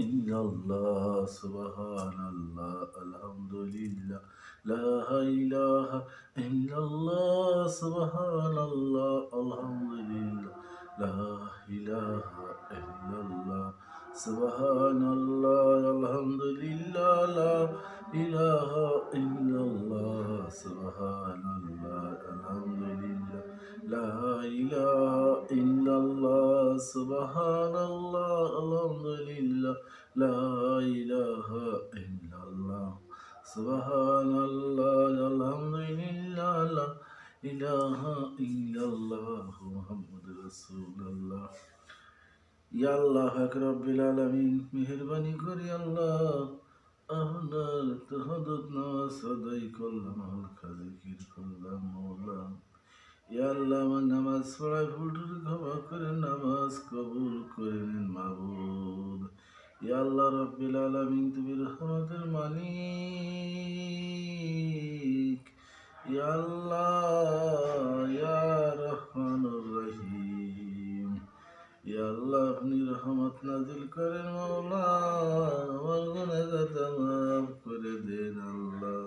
illallah, subhanallah, alhamdulillah, la ilaha illallah, subhanallah, alhamdulillah, la ilaha illallah, subhanallah, alhamdulillah, la ilaha illallah, subhanallah, alhamdulillah, la ilaha illallah, subhanallah, alhamdulillah, la ilaha illallah, subhanallah, alhamdulillah, la ilaha illallah, muhammadur rasulullah। ইয়া আল্লাহ পাক রব্বিল আলামিন, মেহেরবানি করে আল্লাহ আপনার তাহাজ্জুদ নামাজ আদায় করলাম, হালকা জিকির করলাম মওলা। ইয়া আল্লাহ আমার নামাজ পড়ায় ভুল ত্রুটি ক্ষমা করে নামাজ কবুল করে নিন মাবুদ। ইয়া আল্লাহ রব্বিল আলামিন, তুমি রহমতের মালিক। ইয়া আল্লাহ, ইয়া রহমানুর রহিম। ইয়া আল্লাহ আপনি রহমত নাজিল করেন মওলা, আমার গুনাহগার মাফ করে দেন আল্লাহ।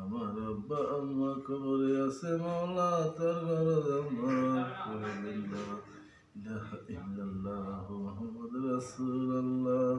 আমার আব্বা আম্মা কবরে আছে মওলা, তার গুনাহ মাফ করে দেন। লা ইলাহা ইল্লাল্লাহ মুহাম্মাদুর রাসূলুল্লাহ।